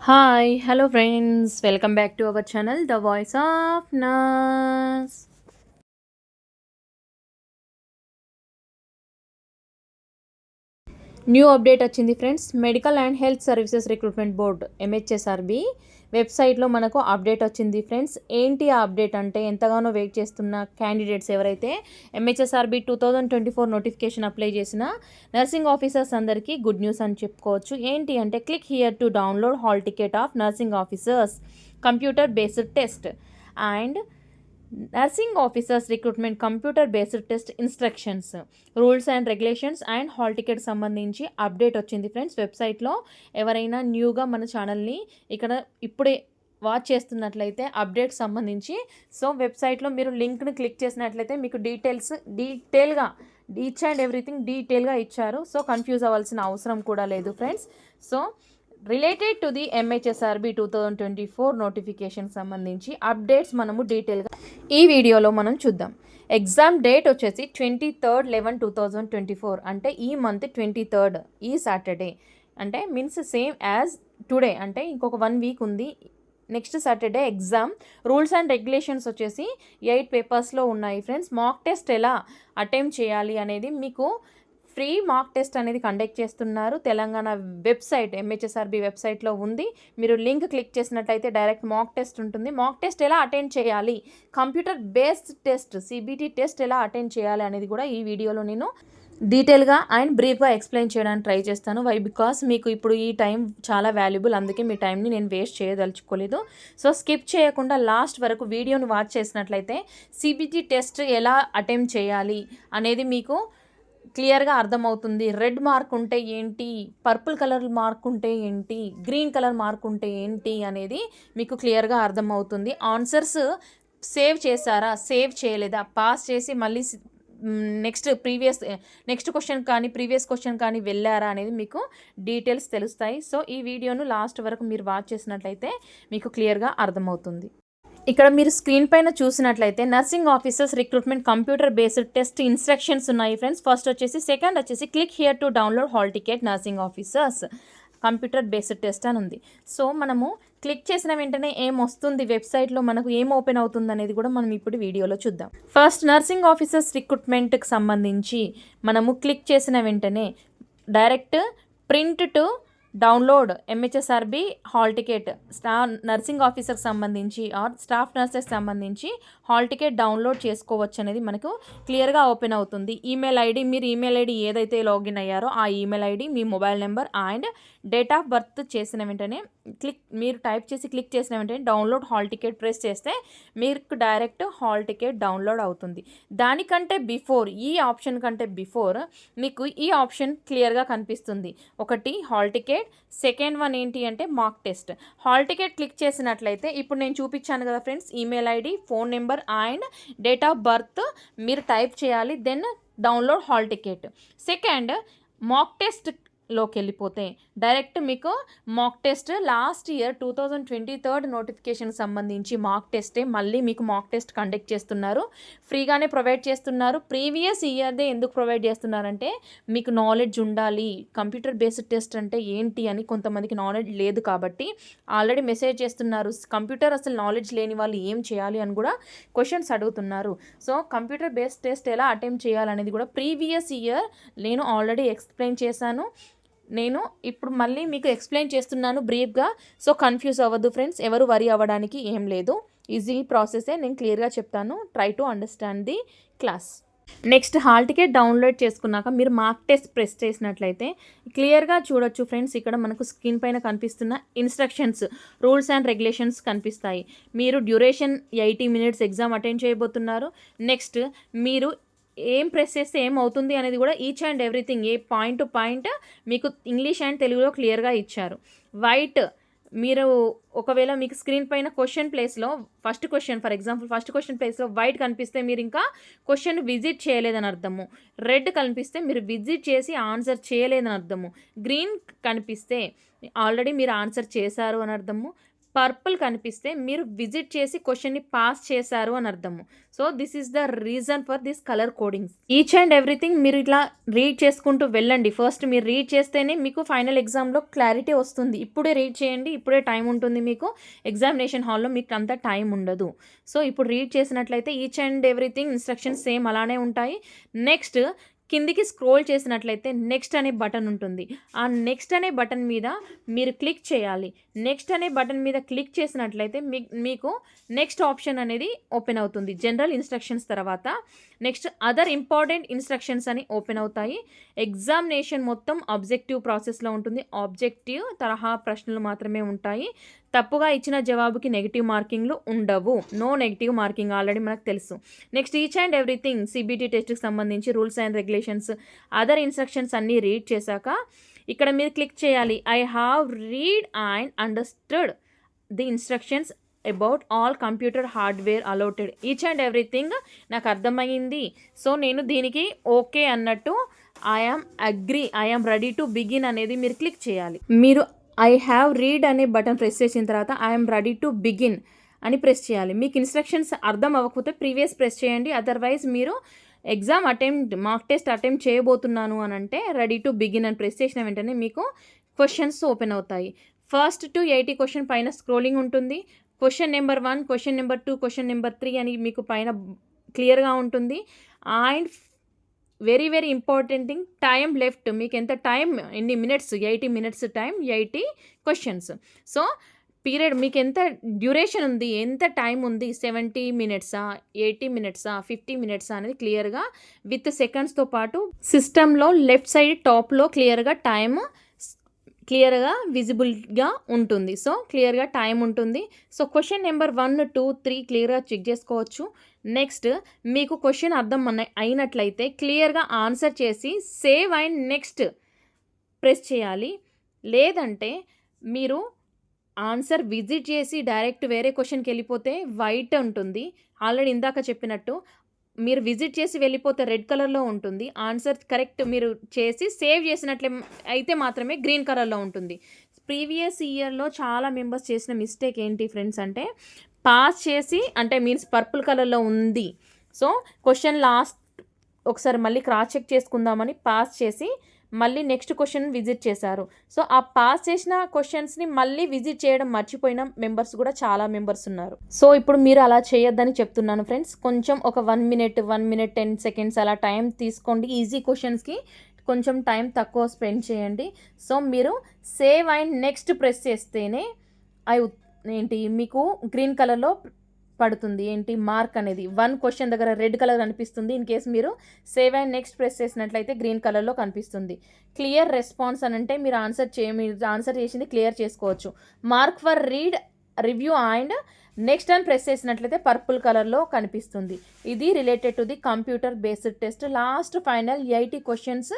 Hi, hello friends, welcome back to our channel, The Voice of Nurse. New update వచ్చింది friends. Medical and health services recruitment board MHSRB వెబ్సైట్లో మనకు update వచ్చింది friends. ఏంటి ఆ update అంటే, ఎంతగానో wait చేస్తున్న క్యాండిడేట్స్ ఎవరైతే MHSRB 2024 నోటిఫికేషన్ అప్లై చేసిన నర్సింగ్ ఆఫీసర్స్ అందరికీ గుడ్ న్యూస్ అని చెప్పుకోవచ్చు. ఏంటి అంటే, click here to download hall ticket of nursing officers computer based test and nursing officers recruitment computer based test instructions, rules and regulations and hall ticket సంబంధించి update వచ్చింది friends వెబ్సైట్లో. ఎవరైనా న్యూగా మన ఛానల్ని ఇక్కడ ఇప్పుడే వాచ్ చేస్తున్నట్లయితే అప్డేట్ సంబంధించి వెబ్సైట్లో మీరు లింక్ని క్లిక్ చేసినట్లయితే మీకు డీటెయిల్గా ఈచ్ అండ్ ఎవ్రీథింగ్ డీటెయిల్గా ఇచ్చారు. కన్ఫ్యూజ్ అవ్వాల్సిన అవసరం కూడా లేదు friends. Related to the MHSRB 2024 notification సంబంధించి అప్డేట్స్ మనము డీటెయిల్గా ఈ వీడియోలో మనం చూద్దాం. ఎగ్జామ్ డేట్ వచ్చేసి 23/11/2024, అంటే ఈ మంత్ 23rd, ఈ సాటర్డే, అంటే మీన్స్ సేమ్ యాజ్ టుడే, అంటే ఇంకొక 1 వీక్ ఉంది. Next Saturday exam. Rules and regulations వచ్చేసి 8 పేపర్స్లో ఉన్నాయి ఫ్రెండ్స్. మాక్ టెస్ట్ ఎలా అటెంప్ట్ చేయాలి అనేది మీకు ఫ్రీ మాక్ టెస్ట్ అనేది కండక్ట్ చేస్తున్నారు. తెలంగాణ వెబ్సైట్ MHSRB వెబ్సైట్లో ఉంది. మీరు లింక్ క్లిక్ చేసినట్లయితే డైరెక్ట్ మాక్ టెస్ట్ ఉంటుంది. మాక్ టెస్ట్ ఎలా అటెండ్ చేయాలి, computer based test CBT test ఎలా అటెండ్ చేయాలి అనేది కూడా ఈ వీడియోలో నేను డీటెయిల్గా అండ్ బ్రీఫ్గా ఎక్స్ప్లెయిన్ చేయడానికి ట్రై చేస్తాను. బికాస్ మీకు ఇప్పుడు ఈ టైం చాలా వాల్యుబుల్, అందుకే మీ టైంని నేను వేస్ట్ చేయదలుచుకోలేదు. స్కిప్ చేయకుండా లాస్ట్ వరకు వీడియోని వాచ్ చేసినట్లయితే CBT టెస్ట్ ఎలా అటెంప్ట్ చేయాలి అనేది మీకు క్లియర్గా అర్థమవుతుంది. రెడ్ మార్క్ ఉంటే ఏంటి, పర్పుల్ కలర్ మార్క్ ఉంటే ఏంటి, గ్రీన్ కలర్ మార్క్ ఉంటే ఏంటి అనేది మీకు క్లియర్గా అర్థమవుతుంది. ఆన్సర్స్ సేవ్ చేశారా, సేవ్ చేయలేదా, పాస్ చేసి మళ్ళీ నెక్స్ట్ క్వశ్చన్ కానీ ప్రీవియస్ క్వశ్చన్ కానీ వెళ్ళారా అనేది మీకు డీటెయిల్స్ తెలుస్తాయి. ఈ వీడియోను లాస్ట్ వరకు మీరు వాచ్ చేసినట్లయితే మీకు క్లియర్గా అర్థమవుతుంది. ఇక్కడ మీరు స్క్రీన్ పైన చూసినట్లయితే nursing officers recruitment computer based test instructions ఉన్నాయి ఫ్రెండ్స్. సెకండ్ వచ్చేసి click here to download hall ticket nursing officers computer based test అని ఉంది. మనము క్లిక్ చేసిన వెంటనే ఏం వస్తుంది, వెబ్సైట్లో మనకు ఏం ఓపెన్ అవుతుంది అనేది కూడా మనం ఇప్పుడు వీడియోలో చూద్దాం. ఫస్ట్ నర్సింగ్ ఆఫీసర్స్ రిక్రూట్మెంట్కి సంబంధించి మనము క్లిక్ చేసిన వెంటనే direct print to download MHSRB hall ticket nursing ఆఫీసర్కి సంబంధించి ఆర్ స్టాఫ్ నర్సెస్ సంబంధించి హాల్ టికెట్ డౌన్లోడ్ చేసుకోవచ్చు అనేది మనకు క్లియర్గా ఓపెన్ అవుతుంది. మీరు ఈమెయిల్ ఐడి ఏదైతే లాగిన్ అయ్యారో ఆ email ID, me mobile number and date of birth చేసిన వెంటనే మీరు టైప్ చేసి క్లిక్ చేసిన వెంటనే డౌన్లోడ్ హాల్ టికెట్ ప్రెస్ చేస్తే మీకు డైరెక్ట్ హాల్ టికెట్ డౌన్లోడ్ అవుతుంది. దానికంటే బిఫోర్, ఈ ఆప్షన్ కంటే బిఫోర్ మీకు ఈ ఆప్షన్ క్లియర్గా కనిపిస్తుంది. ఒకటి హాల్ టికెట్, సెకండ్ వన్ ఏంటి అంటే mock test. Hall ticket click చేసినట్లయితే ఇప్పుడు నేను చూపించాను కదా friends, email ID, phone number and date of birth మీరు టైప్ చేయాలి. Then download hall ticket. Second mock test లోకి వెళ్ళిపోతే డైరెక్ట్ మీకు mock test last year 2023 notification సంబంధించి మాక్ టెస్టే మళ్ళీ మీకు మాక్ టెస్ట్ కండక్ట్ చేస్తున్నారు. ఫ్రీగానే ప్రొవైడ్ చేస్తున్నారు. ప్రీవియస్ ఇయర్దే ఎందుకు ప్రొవైడ్ చేస్తున్నారంటే మీకు నాలెడ్జ్ ఉండాలి. కంప్యూటర్ బేస్డ్ టెస్ట్ అంటే ఏంటి అని కొంతమందికి నాలెడ్జ్ లేదు కాబట్టి ఆల్రెడీ మెసేజ్ చేస్తున్నారు. కంప్యూటర్ అసలు నాలెడ్జ్ లేని వాళ్ళు ఏం చేయాలి అని కూడా క్వశ్చన్స్ అడుగుతున్నారు. కంప్యూటర్ బేస్డ్ టెస్ట్ ఎలా అటెంప్ట్ చేయాలనేది కూడా ప్రీవియస్ ఇయర్ నేను ఆల్రెడీ ఎక్స్ప్లెయిన్ చేశాను. నేను ఇప్పుడు మళ్ళీ మీకు ఎక్స్ప్లెయిన్ చేస్తున్నాను బ్రీఫ్గా. కన్ఫ్యూజ్ అవ్వద్దు ఫ్రెండ్స్, ఎవరు వరీ అవ్వడానికి ఏం లేదు. ఈజీ ప్రాసెసే, నేను క్లియర్గా చెప్తాను. Try to understand the class. Next hall ticket download చేసుకున్నాక మీరు మార్క్ టెస్ట్ ప్రెస్ చేసినట్లయితే క్లియర్గా చూడొచ్చు ఫ్రెండ్స్. ఇక్కడ మనకు స్క్రీన్ పైన కనిపిస్తున్న ఇన్స్ట్రక్షన్స్, రూల్స్ అండ్ రెగ్యులేషన్స్ కనిపిస్తాయి. మీరు డ్యూరేషన్ 80 minutes ఎగ్జామ్ అటెండ్ చేయబోతున్నారు. నెక్స్ట్ మీరు ఏం ప్రెస్ చేస్తే ఏమవుతుంది అనేది కూడా each and everything A point to point మీకు ఇంగ్లీష్ అండ్ తెలుగులో క్లియర్గా ఇచ్చారు. వైట్, మీరు ఒకవేళ మీకు స్క్రీన్ పైన క్వశ్చన్ ప్లేస్లో ఫస్ట్ క్వశ్చన్ ప్లేస్లో వైట్ కనిపిస్తే మీరు ఇంకా క్వశ్చన్ విజిట్ చేయలేదని అర్థము. రెడ్ కనిపిస్తే మీరు విజిట్ చేసి ఆన్సర్ చేయలేదని అర్థము. గ్రీన్ కనిపిస్తే ఆల్రెడీ మీరు ఆన్సర్ చేశారు అని అర్థము. పర్పుల్ కనిపిస్తే మీరు విజిట్ చేసి క్వశ్చన్ని పాస్ చేశారు అని అర్థము. So this is the reason for this colour codings. Each and everything మీరు ఇట్లా రీడ్ చేసుకుంటూ వెళ్ళండి. ఫస్ట్ మీరు రీడ్ చేస్తేనే మీకు ఫైనల్ ఎగ్జామ్లో క్లారిటీ వస్తుంది. ఇప్పుడే రీడ్ చేయండి, ఇప్పుడే టైం ఉంటుంది మీకు. ఎగ్జామినేషన్ హాల్లో మీకు అంత టైం ఉండదు. సో ఇప్పుడు రీడ్ చేసినట్లయితే each and everything instructions same అలానే ఉంటాయి. నెక్స్ట్ కిందికి స్క్రోల్ చేసినట్లయితే నెక్స్ట్ అనే బటన్ ఉంటుంది. ఆ నెక్స్ట్ అనే బటన్ మీద మీరు క్లిక్ చేయాలి. నెక్స్ట్ అనే బటన్ మీద క్లిక్ చేసినట్లయితే మీకు నెక్స్ట్ ఆప్షన్ అనేది ఓపెన్ అవుతుంది. జనరల్ ఇన్స్ట్రక్షన్స్ తర్వాత నెక్స్ట్ అదర్ ఇంపార్టెంట్ ఇన్స్ట్రక్షన్స్ అని ఓపెన్ అవుతాయి. ఎగ్జామినేషన్ మొత్తం ఆబ్జెక్టివ్ ప్రాసెస్లో ఉంటుంది. ఆబ్జెక్టివ్ తరహా ప్రశ్నలు మాత్రమే ఉంటాయి. తప్పుగా ఇచ్చిన జవాబుకి నెగిటివ్ మార్కింగ్లు ఉండవు. నో నెగిటివ్ మార్కింగ్ ఆల్రెడీ మనకు తెలుసు. Next each and everything CBT టెస్ట్కి సంబంధించి rules and regulations, other instructions అన్నీ రీడ్ చేశాక ఇక్కడ మీరు క్లిక్ చేయాలి. I have read and understood the instructions about all computer hardware allotted. Each and everything నాకు అర్థమైంది. సో నేను దీనికి ఓకే అన్నట్టు I am ready to begin అనేది మీరు క్లిక్ చేయాలి. మీరు ఐ హ్యావ్ రీడ్ అనే బటన్ ప్రెస్ చేసిన తర్వాత ఐఎమ్ రెడీ టు బిగిన్ అని ప్రెస్ చేయాలి. మీకు ఇన్స్ట్రక్షన్స్ అర్థం అవ్వకపోతే ప్రీవియస్ ప్రెస్ చేయండి. అదర్వైజ్ మీరు ఎగ్జామ్ మాక్ టెస్ట్ అటెంప్ట్ చేయబోతున్నాను అని అంటే రెడీ టు బిగిన్ అని ప్రెస్ చేసిన వెంటనే మీకు క్వశ్చన్స్ ఓపెన్ అవుతాయి. ఫస్ట్ టు 80 క్వశ్చన్ పైన స్క్రోలింగ్ ఉంటుంది. Question number 1, question number 2, question number 3 అని మీకు పైన క్లియర్గా ఉంటుంది. And very very important thing, time left. మీకు ఎంత టైం, ఎన్ని minutes, 80 minutes time, 80 questions. So period మీకు ఎంత డ్యూరేషన్ ఉంది, ఎంత టైం ఉంది, 70 మినిట్సా, 80 మినిట్సా, 50 మినిట్సా అనేది క్లియర్గా విత్ సెకండ్స్తో పాటు సిస్టంలో లెఫ్ట్ సైడ్ టాప్లో క్లియర్గా టైం క్లియర్గా విజిబుల్గా ఉంటుంది. సో క్లియర్గా టైం ఉంటుంది. సో క్వశ్చన్ నెంబర్ 1, 2, 3 క్లియర్గా చెక్ చేసుకోవచ్చు. నెక్స్ట్ మీకు క్వశ్చన్ అర్థం అయినట్లయితే క్లియర్గా ఆన్సర్ చేసి సేవ్ అండ్ నెక్స్ట్ ప్రెస్ చేయాలి. లేదంటే మీరు ఆన్సర్ విజిట్ చేసి డైరెక్ట్ వేరే క్వశ్చన్కి వెళ్ళిపోతే వైట్ ఉంటుంది. ఆల్రెడీ ఇందాక చెప్పినట్టు మీరు విజిట్ చేసి వెళ్ళిపోతే రెడ్ కలర్లో ఉంటుంది. ఆన్సర్ కరెక్ట్ మీరు చేసి సేవ్ చేసినట్లే అయితే మాత్రమే గ్రీన్ కలర్లో ఉంటుంది. ప్రీవియస్ ఇయర్లో చాలా మెంబర్స్ చేసిన మిస్టేక్ ఏంటి ఫ్రెండ్స్ అంటే పాస్ చేసి అంటే మీన్స్ పర్పుల్ కలర్లో ఉంది. సో క్వశ్చన్ లాస్ట్ ఒకసారి మళ్ళీ క్రాస్ చెక్ చేసుకుందామని పాస్ చేసి మళ్ళీ నెక్స్ట్ క్వశ్చన్ విజిట్ చేశారు. సో ఆ పాస్ చేసిన క్వశ్చన్స్ని మళ్ళీ విజిట్ చేయడం మర్చిపోయిన మెంబర్స్ కూడా చాలా మెంబర్స్ ఉన్నారు. సో ఇప్పుడు మీరు అలా చేయొద్దని చెప్తున్నాను ఫ్రెండ్స్. కొంచెం ఒక 1 మినిట్ 10 సెకండ్స్ అలా టైం తీసుకోండి. ఈజీ క్వశ్చన్స్కి కొంచెం టైం తక్కువ స్పెండ్ చేయండి. సో మీరు సేవ్ అండ్ నెక్స్ట్ ప్రెస్ చేస్తేనే మీకు గ్రీన్ కలర్లో పడుతుంది మార్క్ అనేది. 1 క్వశ్చన్ దగ్గర రెడ్ కలర్ కనిపిస్తుంది. ఇన్ కేసు మీరు సేవ్ అండ్ నెక్స్ట్ ప్రెస్ చేసినట్లయితే గ్రీన్ కలర్లో కనిపిస్తుంది. క్లియర్ రెస్పాన్స్ అని అంటే మీరు ఆన్సర్ చేసింది క్లియర్ చేసుకోవచ్చు. Mark for review and next అని ప్రెస్ చేసినట్లయితే పర్పుల్ కలర్లో కనిపిస్తుంది. ఇది related to the computer based test. Last final 80 questions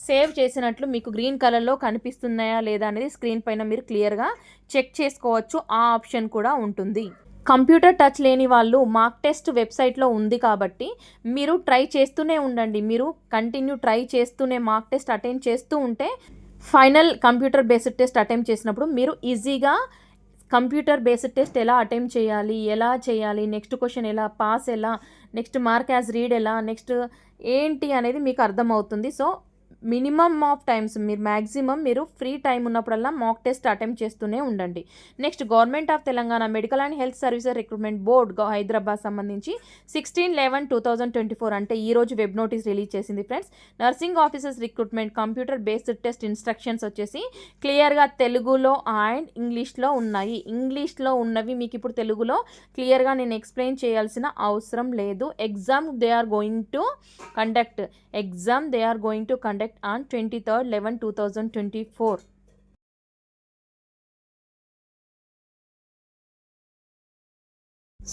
save చేసినట్లు మీకు గ్రీన్ కలర్లో కనిపిస్తున్నాయా లేదా అనేది స్క్రీన్ పైన మీరు క్లియర్గా చెక్ చేసుకోవచ్చు. ఆ ఆప్షన్ కూడా ఉంటుంది. కంప్యూటర్ టచ్ లేని వాళ్ళు మార్క్ టెస్ట్ వెబ్సైట్లో ఉంది కాబట్టి మీరు ట్రై చేస్తూనే ఉండండి. మీరు కంటిన్యూ ట్రై చేస్తూనే మార్క్ టెస్ట్ అటెంప్ట్ చేస్తూ ఉంటే final computer based test attempt చేసినప్పుడు మీరు ఈజీగా కంప్యూటర్ బేస్డ్ టెస్ట్ ఎలా అటెంప్ట్ చేయాలి, నెక్స్ట్ క్వశ్చన్ ఎలా, పాస్ ఎలా, నెక్స్ట్ మార్క్ యాజ్ రీడ్ ఎలా, నెక్స్ట్ ఏంటి అనేది మీకు అర్థమవుతుంది. సో మినిమమ్ ఆఫ్ టైమ్స్ మీరు ఫ్రీ టైం ఉన్నప్పుడల్లా మాక్ టెస్ట్ అటెంప్ట్ చేస్తూనే ఉండండి. Next government of Telangana medical and health services recruitment board Hyderabad సంబంధించి 16/11/2024 అంటే ఈరోజు వెబ్ నోటీస్ రిలీజ్ చేసింది friends. Nursing officers recruitment computer based test instructions వచ్చేసి క్లియర్గా తెలుగులో అండ్ ఇంగ్లీష్లో ఉన్నాయి. ఇంగ్లీష్లో ఉన్నవి మీకు ఇప్పుడు తెలుగులో క్లియర్గా నేను ఎక్స్ప్లెయిన్ చేయాల్సిన అవసరం లేదు. Exam they are going to conduct on 23/11/2024.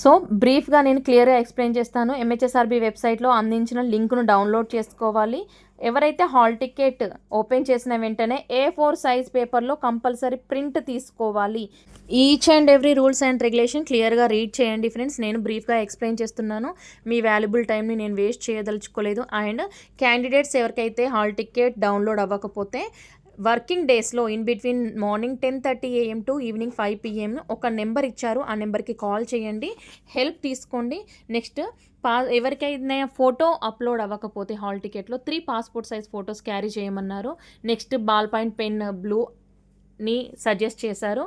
So బ్రీఫ్గా నేను క్లియర్గా ఎక్స్ప్లెయిన్ చేస్తాను. MHSRB వెబ్సైట్లో అందించిన లింక్ను డౌన్లోడ్ చేసుకోవాలి. ఎవరైతే హాల్ టికెట్ ఓపెన్ చేసిన వెంటనే A4 సైజ్ పేపర్లో కంపల్సరీ ప్రింట్ తీసుకోవాలి. Each and every rules and regulation క్లియర్గా రీడ్ చేయండి ఫ్రెండ్స్. నేను బ్రీఫ్గా ఎక్స్ప్లెయిన్ చేస్తున్నాను. మీ వాల్యుబుల్ టైంని నేను వేస్ట్ చేయదలుచుకోలేదు. అండ్ క్యాండిడేట్స్ ఎవరికైతే హాల్ టికెట్ డౌన్లోడ్ అవ్వకపోతే వర్కింగ్ డేస్లో in between morning 10:30 AM to evening 5 PM ఒక నెంబర్ ఇచ్చారు. ఆ నెంబర్కి కాల్ చేయండి, హెల్ప్ తీసుకోండి. నెక్స్ట్ ఎవరికైనా ఫోటో అప్లోడ్ అవ్వకపోతే హాల్ టికెట్లో 3 పాస్పోర్ట్ సైజ్ ఫొటోస్ క్యారీ చేయమన్నారు. Next ball point pen బ్లూని suggest చేశారు.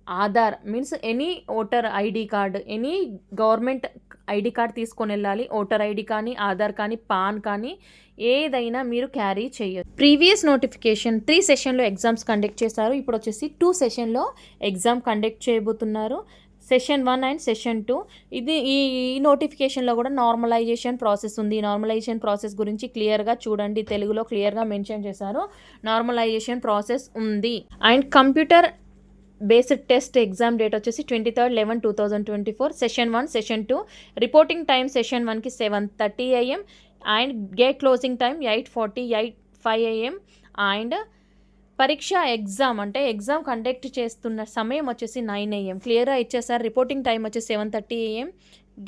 Aadhaar means any voter ID card, any government ID card తీసుకొని వెళ్ళాలి. ఓటర్ ఐడి కానీ, ఆధార్ కానీ, పాన్ కానీ ఏదైనా మీరు క్యారీ చేయొచ్చు. ప్రీవియస్ నోటిఫికేషన్ 3 సెషన్లో ఎగ్జామ్స్ కండక్ట్ చేశారు. ఇప్పుడు వచ్చేసి 2 సెషన్లో ఎగ్జామ్ కండక్ట్ చేయబోతున్నారు. Session 1 and session 2. ఇది ఈ నోటిఫికేషన్లో కూడా నార్మలైజేషన్ ప్రాసెస్ ఉంది. నార్మలైజేషన్ ప్రాసెస్ గురించి క్లియర్గా చూడండి, తెలుగులో క్లియర్గా మెన్షన్ చేశారు. నార్మలైజేషన్ ప్రాసెస్ ఉంది. And computer based test exam date వచ్చేసి 23/11/2024. Session 1, session 2. Reporting time session 1కి 7:30 AM and gate closing time 8:45 AM. And పరీక్ష ఎగ్జామ్ అంటే ఎగ్జామ్ కండక్ట్ చేస్తున్న సమయం వచ్చేసి 9 AM క్లియర్గా ఇచ్చేసారు. రిపోర్టింగ్ టైం వచ్చేసి 7:30 AM.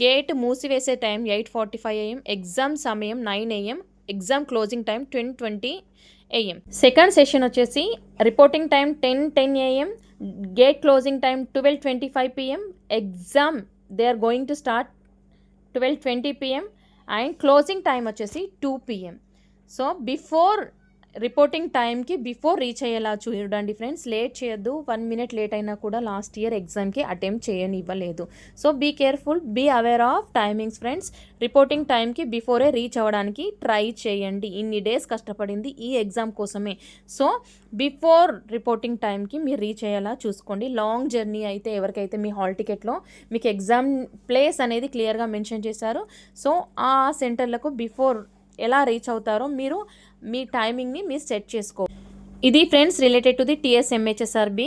గేట్ మూసివేసే టైం 8:45 AM. ఎగ్జామ్ సమయం 9 AM. Exam closing time 10:20 AM. Second session వచ్చేసి reporting time 10:10 AM. Gate closing time 12:25 PM. Exam they are going to start 12:20 PM and closing time వచ్చేసి 2 PM. So before reporting టైంకి before reach అయ్యేలా చూడండి friends. Late చేయొద్దు. 1 minute late అయినా కూడా last year ఎగ్జామ్కి attempt చేయనివ్వలేదు. So be careful, be aware of timings friends. Reporting టైంకి బిఫోరే రీచ్ అవ్వడానికి ట్రై చేయండి. ఇన్ని డేస్ కష్టపడింది ఈ ఎగ్జామ్ కోసమే. సో బిఫోర్ రిపోర్టింగ్ టైంకి మీరు రీచ్ అయ్యేలా చూసుకోండి. లాంగ్ జర్నీ అయితే ఎవరికైతే మీ హాల్ టికెట్లో మీకు ఎగ్జామ్ ప్లేస్ అనేది క్లియర్గా మెన్షన్ చేశారు. సో ఆ సెంటర్లకు బిఫోర్ ఎలా రీచ్ అవుతారో మీరు మీ టైమింగ్ని మీరు సెట్ చేసుకో. ఇది friends related to the TSMHSRB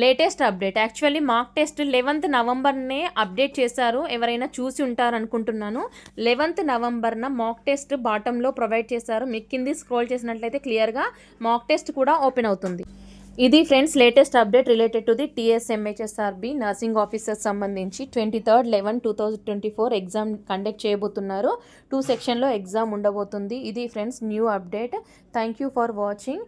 latest update. Actually mock test 11th నవంబర్నే అప్డేట్ చేశారు. ఎవరైనా చూసి ఉంటారు అనుకుంటున్నాను. 11th నవంబర్న మాక్ టెస్ట్ బాటంలో ప్రొవైడ్ చేశారు. మీకు కింది స్క్రోల్ చేసినట్లయితే క్లియర్గా మాక్ టెస్ట్ కూడా ఓపెన్ అవుతుంది. ఇది friends latest update related to the TSMHSRB nursing officers సంబంధించి 23/11/2024 ఎగ్జామ్ కండక్ట్ చేయబోతున్నారు. 2 సెక్షన్లో ఎగ్జామ్ ఉండబోతుంది. ఇది friends new update. Thank you for watching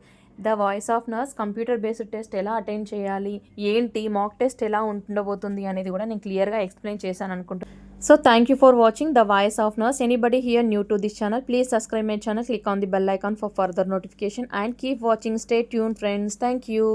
the voice of nurse. Computer based test ఎలా అటెండ్ చేయాలి, ఏంటి, మాక్ టెస్ట్ ఎలా ఉండబోతుంది అనేది కూడా నేను క్లియర్గా ఎక్స్ప్లెయిన్ చేశాను అనుకుంటున్నాను. So thank you for watching the voice of nurse. Anybody here new to this channel, please subscribe my channel, click on the bell icon for further notification and keep watching. Stay tuned friends. Thank you.